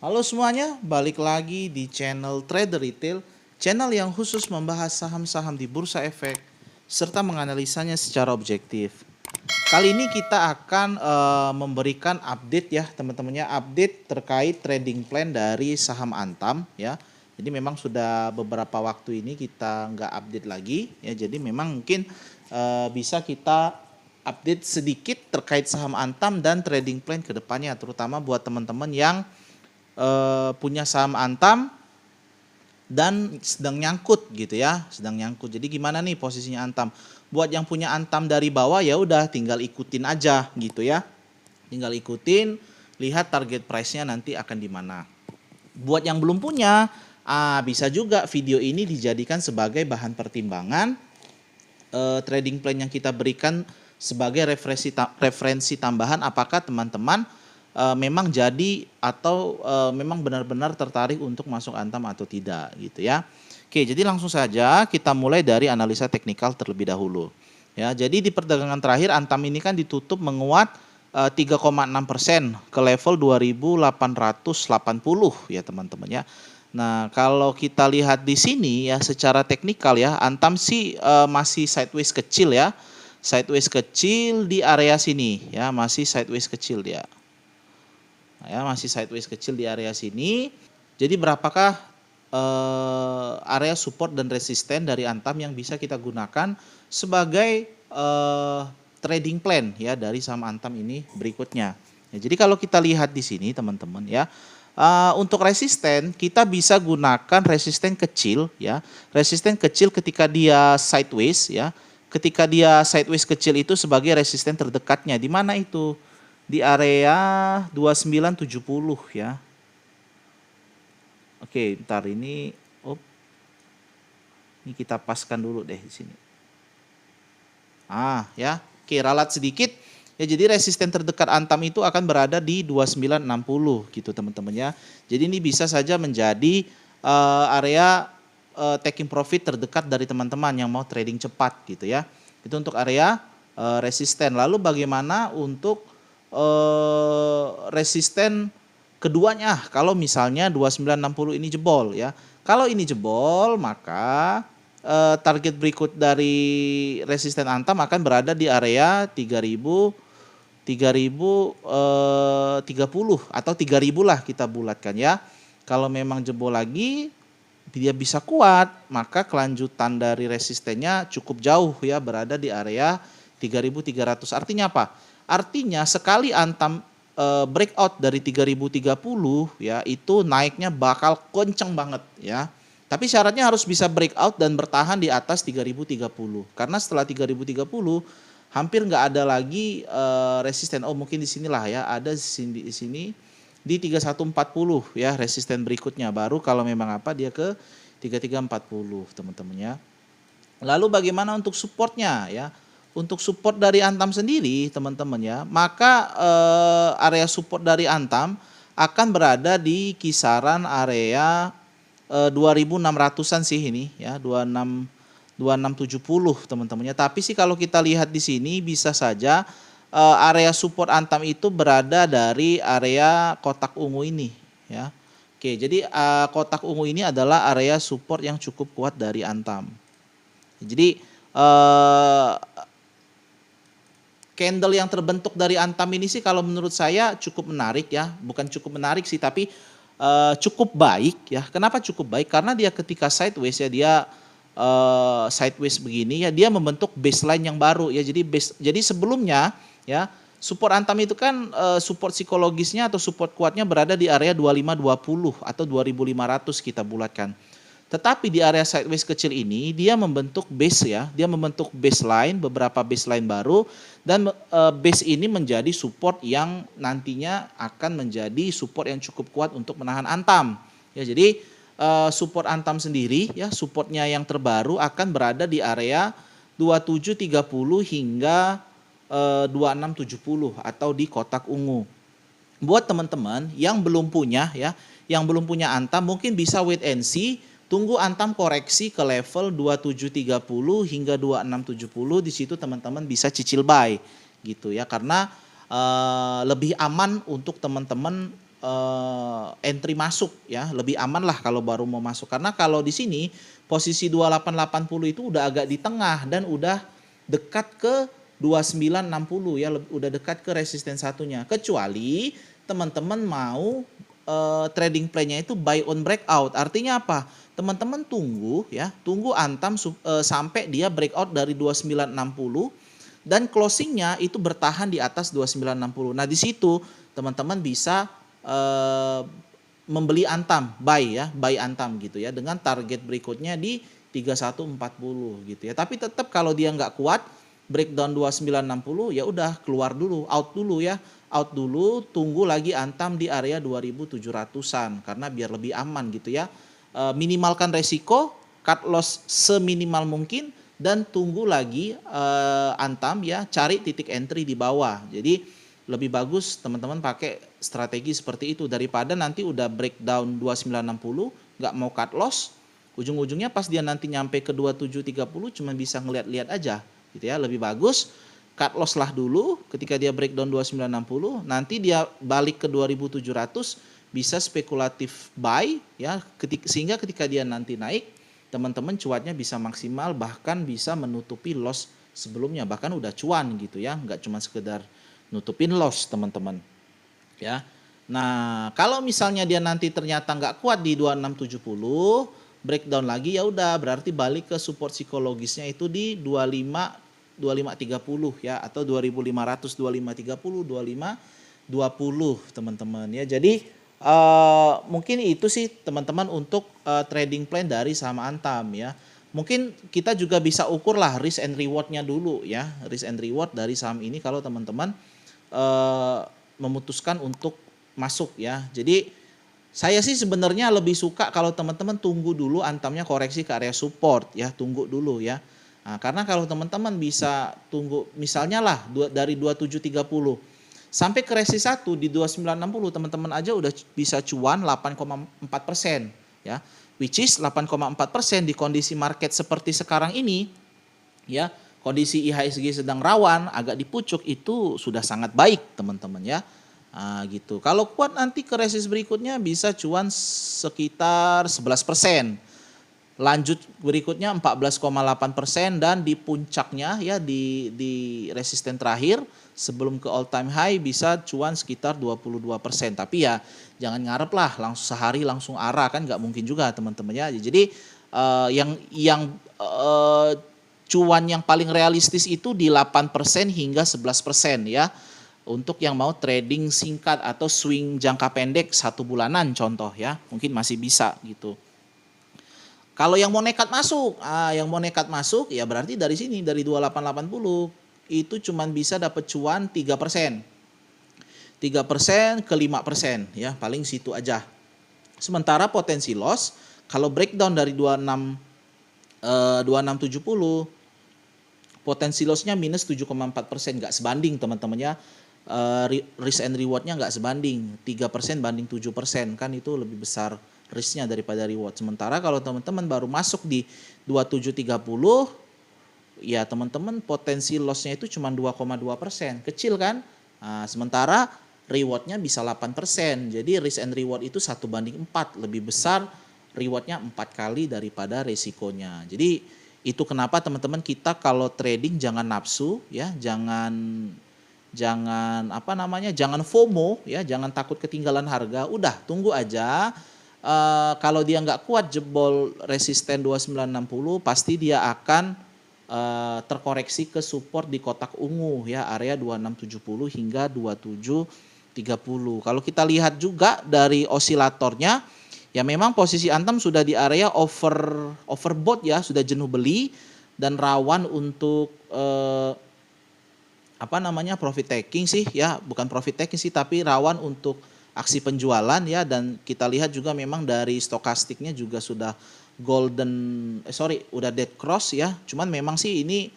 Halo semuanya, balik lagi di channel Trader Retail, channel yang khusus membahas saham-saham di Bursa Efek serta menganalisanya secara objektif. Kali ini kita akan memberikan update ya teman-temannya, update terkait trading plan dari saham Antam ya. Jadi memang sudah beberapa waktu ini kita nggak update lagi ya. Jadi memang mungkin bisa kita update sedikit terkait saham Antam dan trading plan ke depannya, terutama buat teman-teman yang punya saham Antam dan sedang nyangkut gitu ya, sedang nyangkut. Jadi gimana nih posisinya Antam? Buat yang punya Antam dari bawah ya udah tinggal ikutin aja gitu ya. Tinggal ikutin, lihat target price-nya nanti akan di mana. Buat yang belum punya, bisa juga video ini dijadikan sebagai bahan pertimbangan trading plan yang kita berikan sebagai referensi tambahan apakah teman-teman memang jadi atau memang benar-benar tertarik untuk masuk Antam atau tidak gitu ya. Oke, jadi langsung saja kita mulai dari analisa teknikal terlebih dahulu. Ya, jadi di perdagangan terakhir Antam ini kan ditutup menguat 3,6% ke level 2880 ya teman-teman ya. Nah, kalau kita lihat di sini ya secara teknikal ya, Antam sih masih sideways kecil ya. Sideways kecil di area sini ya, masih sideways kecil dia. Ya, masih sideways kecil di area sini. Jadi berapakah area support dan resisten dari Antam yang bisa kita gunakan sebagai trading plan ya dari saham Antam ini berikutnya. Ya, jadi kalau kita lihat di sini teman-teman ya, untuk resisten kita bisa gunakan resisten kecil ya. Resisten kecil ketika dia sideways ya. Ketika dia sideways kecil itu sebagai resisten terdekatnya. Di mana itu? Di area 2970 ya. Oke, ntar ini ini kita paskan dulu deh di sini. Ya. Oke, ralat sedikit. Ya, jadi resisten terdekat Antam itu akan berada di 2960 gitu teman-teman ya. Jadi ini bisa saja menjadi area taking profit terdekat dari teman-teman yang mau trading cepat gitu ya. Itu untuk area resisten. Lalu bagaimana untuk resisten keduanya kalau misalnya 2960 ini jebol ya. Kalau ini jebol maka target berikut dari resisten Antam akan berada di area 3030 atau 3000 lah kita bulatkan ya. Kalau memang jebol lagi dia bisa kuat, maka kelanjutan dari resistennya cukup jauh ya, berada di area 3300. Artinya apa? Artinya sekali Antam breakout dari 3030 ya, itu naiknya bakal kenceng banget ya. Tapi syaratnya harus bisa breakout dan bertahan di atas 3030. Karena setelah 3030 hampir nggak ada lagi resisten. Oh, mungkin di sinilah ya, ada di sini di 3140 ya resisten berikutnya, baru kalau memang apa dia ke 3340 teman-teman ya. Lalu bagaimana untuk supportnya ya? Untuk support dari Antam sendiri teman-teman ya, maka area support dari Antam akan berada di kisaran area 2600-an sih ini ya, 2670 teman-temannya. Tapi sih kalau kita lihat di sini bisa saja area support Antam itu berada dari area kotak ungu ini ya. Oke, jadi kotak ungu ini adalah area support yang cukup kuat dari Antam. Jadi candle yang terbentuk dari Antam ini sih kalau menurut saya cukup menarik ya. Bukan cukup menarik sih, tapi cukup baik ya. Kenapa cukup baik? Karena dia ketika sideways ya, dia sideways begini ya, dia membentuk baseline yang baru ya. Jadi sebelumnya ya, support Antam itu kan support psikologisnya atau support kuatnya berada di area 2520 atau 2500 kita bulatkan. Tetapi di area sideways kecil ini dia membentuk base ya, dia membentuk baseline, beberapa baseline baru, dan base ini menjadi support yang nantinya akan menjadi support yang cukup kuat untuk menahan Antam. Ya, jadi support Antam sendiri ya, supportnya yang terbaru akan berada di area 2730 hingga 2670 atau di kotak ungu. Buat teman-teman yang belum punya ya, yang belum punya Antam mungkin bisa wait and see. Tunggu Antam koreksi ke level 2730 hingga 2670, di situ teman-teman bisa cicil buy gitu ya, karena lebih aman untuk teman-teman entry masuk ya, lebih aman lah kalau baru mau masuk. Karena kalau di sini posisi 2880 itu udah agak di tengah dan udah dekat ke 2960 ya, udah dekat ke resisten satunya. Kecuali teman-teman mau trading plan-nya itu buy on breakout. Artinya apa? Teman-teman tunggu ya, tunggu Antam sampai dia breakout dari 2960 dan closingnya itu bertahan di atas 2960. Nah di situ teman-teman bisa membeli Antam, buy Antam gitu ya, dengan target berikutnya di 3140 gitu ya. Tapi tetap kalau dia nggak kuat breakdown 2960 ya udah keluar dulu, out dulu ya. Out dulu, tunggu lagi Antam di area 2700-an karena biar lebih aman gitu ya. Minimalkan resiko, cut loss seminimal mungkin dan tunggu lagi Antam ya, cari titik entry di bawah. Jadi lebih bagus teman-teman pakai strategi seperti itu daripada nanti udah breakdown 2960 nggak mau cut loss, ujung-ujungnya pas dia nanti nyampe ke 2730 cuma bisa ngeliat-liat aja gitu ya. Lebih bagus cut loss lah dulu ketika dia breakdown 2960, nanti dia balik ke 2700 bisa spekulatif buy ya, sehingga ketika dia nanti naik teman-teman cuannya bisa maksimal, bahkan bisa menutupi loss sebelumnya, bahkan udah cuan gitu ya, nggak cuma sekedar nutupin loss teman-teman ya. Nah kalau misalnya dia nanti ternyata nggak kuat di 2670 breakdown lagi, ya udah berarti balik ke support psikologisnya itu di 2530 ya, atau 2500, 2530, 2520 teman-teman ya. Jadi mungkin itu sih teman-teman untuk trading plan dari saham Antam ya. Mungkin kita juga bisa ukur lah risk and rewardnya dulu ya, risk and reward dari saham ini kalau teman-teman memutuskan untuk masuk ya. Jadi saya sih sebenarnya lebih suka kalau teman-teman tunggu dulu Antamnya koreksi ke area support ya, tunggu dulu ya. Nah, karena kalau teman-teman bisa tunggu misalnya lah dari 2730 sampai ke resisten 1 di 2960, teman-teman aja udah bisa cuan 8,4% ya. Which is 8,4% di kondisi market seperti sekarang ini ya. Kondisi IHSG sedang rawan, agak dipucuk, itu sudah sangat baik teman-teman ya. Nah, gitu. Kalau kuat nanti ke resist berikutnya bisa cuan sekitar 11%. Lanjut berikutnya 14,8% dan di puncaknya ya di resisten terakhir sebelum ke all time high bisa cuan sekitar 22%. Tapi ya jangan ngarep lah langsung sehari langsung arah, kan nggak mungkin juga teman-teman ya. Jadi yang cuan yang paling realistis itu di 8% hingga 11% ya. Untuk yang mau trading singkat atau swing jangka pendek 1 bulanan contoh ya, mungkin masih bisa gitu. Kalau yang mau nekat masuk, ya berarti dari sini dari 2880 itu cuman bisa dapat cuan 3%. 3% ke 5% ya, paling situ aja. Sementara potensi loss kalau breakdown dari 2670 potensi lossnya minus 7,4%, nggak sebanding teman-teman ya. Risk and rewardnya nggak sebanding, 3% banding 7%, kan itu lebih besar risknya daripada reward. Sementara kalau teman-teman baru masuk di 2730 ya teman-teman potensi lossnya itu cuma 2,2%, kecil kan. Nah, sementara rewardnya bisa 8%, jadi risk and reward itu 1:4, lebih besar rewardnya 4 kali daripada resikonya. Jadi itu kenapa teman-teman kita kalau trading jangan nafsu ya, jangan jangan FOMO ya, jangan takut ketinggalan harga. Udah tunggu aja. Kalau dia nggak kuat jebol resisten 2960 pasti dia akan terkoreksi ke support di kotak ungu ya, area 2670 hingga 2730. Kalau kita lihat juga dari osilatornya ya, memang posisi Antam sudah di area overbought ya, sudah jenuh beli dan rawan untuk profit taking sih ya, bukan profit taking sih tapi rawan untuk aksi penjualan ya. Dan kita lihat juga memang dari stokastiknya juga sudah udah dead cross ya. Cuman memang sih ini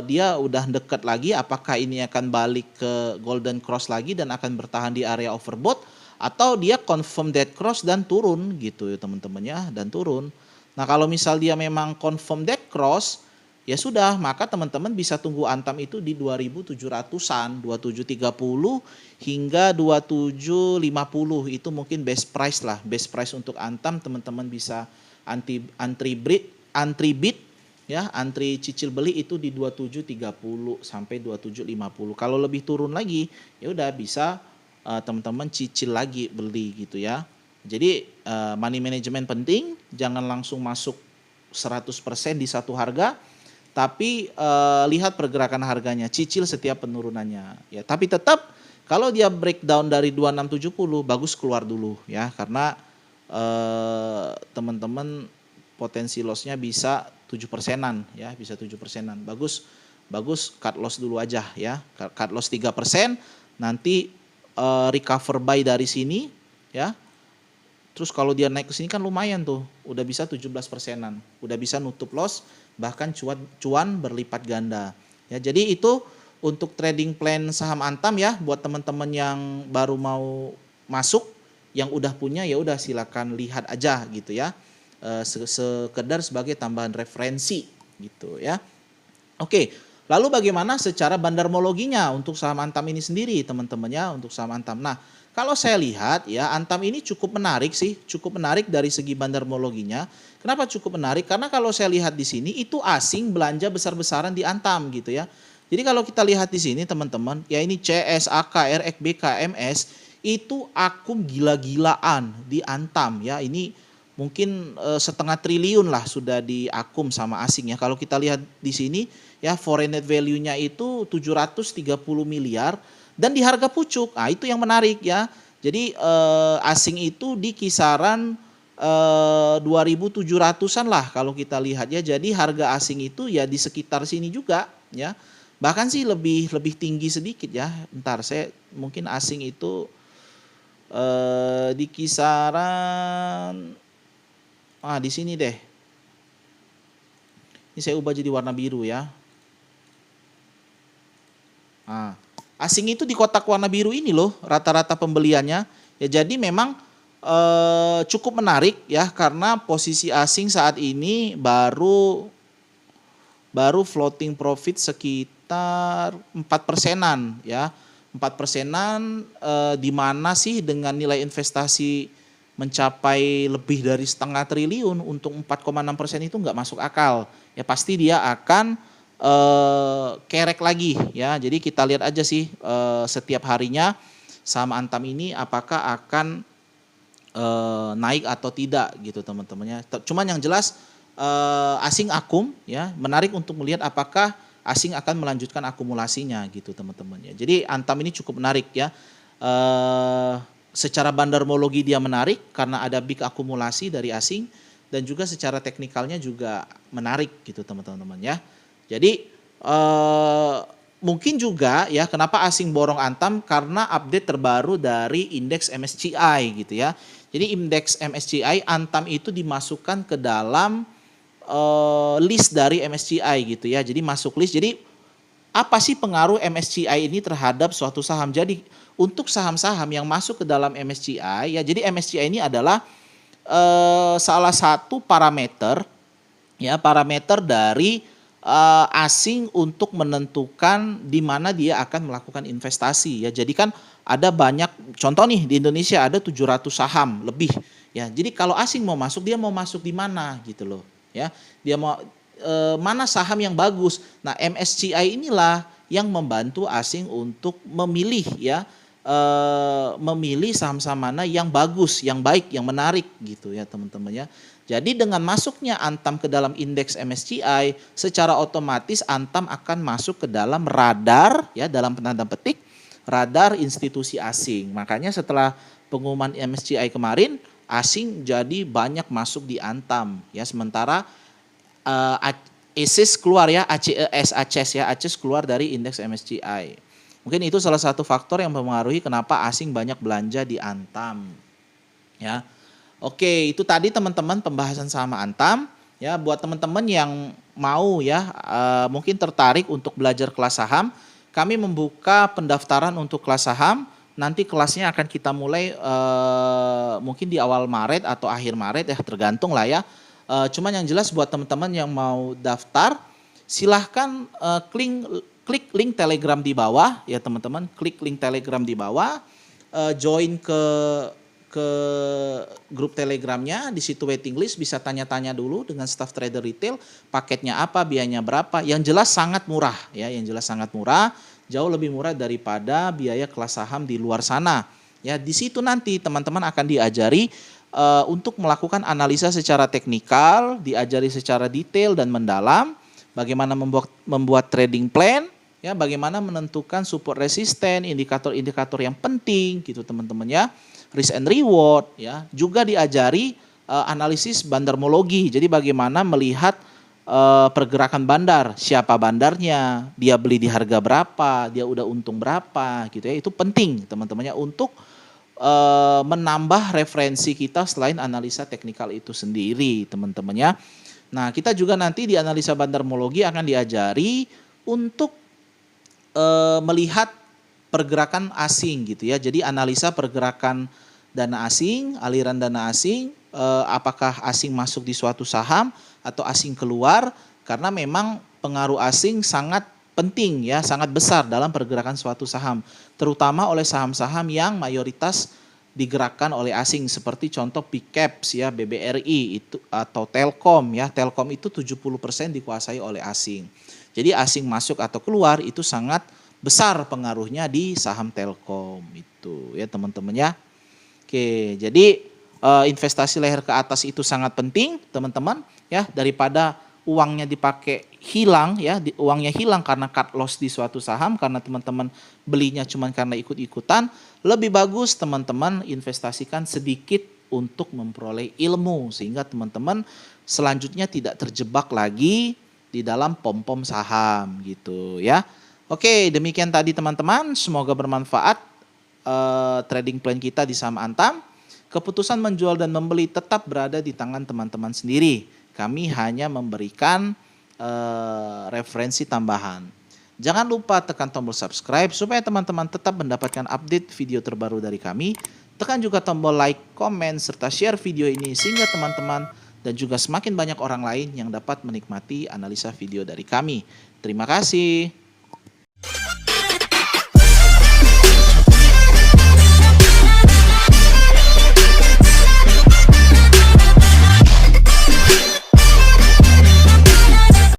dia udah dekat lagi, apakah ini akan balik ke golden cross lagi dan akan bertahan di area overbought atau dia confirm dead cross dan turun gitu ya teman-teman ya, dan turun. Nah kalau misal dia memang confirm dead cross ya sudah, maka teman-teman bisa tunggu Antam itu di 2.700-an, 2730 hingga 2750 itu mungkin best price lah, best price untuk Antam. Teman-teman bisa antri bid ya, antri cicil beli itu di 2730 sampai 2750. Kalau lebih turun lagi, ya udah bisa teman-teman cicil lagi beli gitu ya. Jadi money management penting, jangan langsung masuk 100% di satu harga, tapi lihat pergerakan harganya, cicil setiap penurunannya ya. Tapi tetap kalau dia breakdown dari 2670 bagus keluar dulu ya, karena teman-teman potensi lossnya bisa 7%-an ya, bisa 7%-an. Bagus cut loss dulu aja ya. Cut loss 3%, nanti recover buy dari sini ya. Terus kalau dia naik ke sini kan lumayan tuh, udah bisa 17%-an, udah bisa nutup loss, bahkan cuan berlipat ganda. Ya, jadi itu untuk trading plan saham Antam ya, buat teman-teman yang baru mau masuk, yang udah punya ya udah silakan lihat aja gitu ya, sekedar sebagai tambahan referensi gitu ya. Oke, lalu bagaimana secara bandarmologinya untuk saham Antam ini sendiri teman-teman ya, untuk saham Antam. Nah, kalau saya lihat ya, Antam ini cukup menarik sih, cukup menarik dari segi bandarmologinya. Kenapa cukup menarik? Karena kalau saya lihat di sini itu asing belanja besar-besaran di Antam gitu ya. Jadi kalau kita lihat di sini teman-teman, ya ini CS, AK, RXB, KMS itu akum gila-gilaan di Antam ya. Ini mungkin setengah triliun lah sudah diakum sama asing ya. Kalau kita lihat di sini ya, foreign net value-nya itu 730 miliar. Dan di harga pucuk, nah itu yang menarik ya. Jadi asing itu di kisaran 2.700-an lah kalau kita lihat ya. Jadi harga asing itu ya di sekitar sini juga ya. Bahkan sih lebih tinggi sedikit ya. Bentar, saya mungkin asing itu di kisaran di sini deh. Ini saya ubah jadi warna biru ya. Nah, asing itu di kotak warna biru ini loh rata-rata pembeliannya ya. Jadi memang cukup menarik ya, karena posisi asing saat ini baru floating profit sekitar 4%-an ya. 4%-an di mana sih dengan nilai investasi mencapai lebih dari setengah triliun untuk 4,6% itu nggak masuk akal ya. Pasti dia akan kerek lagi ya. Jadi kita lihat aja sih setiap harinya saham Antam ini apakah akan naik atau tidak gitu teman-temannya. Cuman yang jelas asing akum ya, menarik untuk melihat apakah asing akan melanjutkan akumulasinya gitu teman-temannya. Jadi Antam ini cukup menarik ya. Secara bandarmologi dia menarik karena ada big akumulasi dari asing, dan juga secara teknikalnya juga menarik gitu teman-teman ya. Jadi mungkin juga ya kenapa asing borong Antam, karena update terbaru dari indeks MSCI gitu ya. Jadi indeks MSCI Antam itu dimasukkan ke dalam list dari MSCI gitu ya. Jadi masuk list. Jadi apa sih pengaruh MSCI ini terhadap suatu saham? Jadi untuk saham-saham yang masuk ke dalam MSCI ya, jadi MSCI ini adalah salah satu parameter ya, parameter dari asing untuk menentukan di mana dia akan melakukan investasi ya. Jadi kan ada banyak contoh nih, di Indonesia ada 700 saham lebih ya. Jadi kalau asing mau masuk, dia mau masuk di mana gitu loh ya. Dia mau mana saham yang bagus. Nah, MSCI inilah yang membantu asing untuk memilih ya, memilih saham-saham mana yang bagus, yang baik, yang menarik gitu ya teman-teman ya. Jadi dengan masuknya Antam ke dalam indeks MSCI, secara otomatis Antam akan masuk ke dalam radar ya, dalam tanda petik radar institusi asing. Makanya setelah pengumuman MSCI kemarin, asing jadi banyak masuk di Antam ya. Sementara ACES keluar ya, ACES keluar dari indeks MSCI. Mungkin itu salah satu faktor yang mempengaruhi kenapa asing banyak belanja di Antam ya. Oke, itu tadi teman-teman pembahasan saham Antam ya. Buat teman-teman yang mau ya mungkin tertarik untuk belajar kelas saham, kami membuka pendaftaran untuk kelas saham. Nanti kelasnya akan kita mulai mungkin di awal Maret atau akhir Maret ya, tergantung lah ya. Cuman yang jelas buat teman-teman yang mau daftar silahkan klik link Telegram di bawah ya teman-teman, klik link Telegram di bawah, join ke grup Telegramnya, di situ waiting list, bisa tanya-tanya dulu dengan staff trader retail, paketnya apa, biayanya berapa. Yang jelas sangat murah ya, yang jelas sangat murah, jauh lebih murah daripada biaya kelas saham di luar sana. Ya, di situ nanti teman-teman akan diajari untuk melakukan analisa secara teknikal, diajari secara detail dan mendalam, bagaimana membuat trading plan, ya, bagaimana menentukan support resisten, indikator-indikator yang penting gitu teman-teman ya. Risk and reward ya, juga diajari analisis bandarmologi. Jadi bagaimana melihat pergerakan bandar, siapa bandarnya, dia beli di harga berapa, dia udah untung berapa gitu ya. Itu penting teman-temannya untuk menambah referensi kita selain analisa teknikal itu sendiri teman-temannya. Nah, kita juga nanti di analisa bandarmologi akan diajari untuk melihat pergerakan asing gitu ya. Jadi analisa pergerakan dana asing, aliran dana asing, apakah asing masuk di suatu saham atau asing keluar, karena memang pengaruh asing sangat penting ya, sangat besar dalam pergerakan suatu saham, terutama oleh saham-saham yang mayoritas digerakkan oleh asing seperti contoh big caps ya, BBRI itu atau Telkom ya. Telkom itu 70% dikuasai oleh asing. Jadi asing masuk atau keluar itu sangat besar pengaruhnya di saham Telkom itu ya teman-teman ya. Oke, jadi investasi leher ke atas itu sangat penting teman-teman ya, daripada uangnya dipakai hilang ya, uangnya hilang karena cut loss di suatu saham karena teman-teman belinya cuma karena ikut-ikutan. Lebih bagus teman-teman investasikan sedikit untuk memperoleh ilmu sehingga teman-teman selanjutnya tidak terjebak lagi di dalam pom-pom saham gitu ya. Oke, demikian tadi teman-teman, semoga bermanfaat trading plan kita di saham Antam. Keputusan menjual dan membeli tetap berada di tangan teman-teman sendiri. Kami hanya memberikan referensi tambahan. Jangan lupa tekan tombol subscribe supaya teman-teman tetap mendapatkan update video terbaru dari kami. Tekan juga tombol like, komen, serta share video ini sehingga teman-teman dan juga semakin banyak orang lain yang dapat menikmati analisa video dari kami. Terima kasih.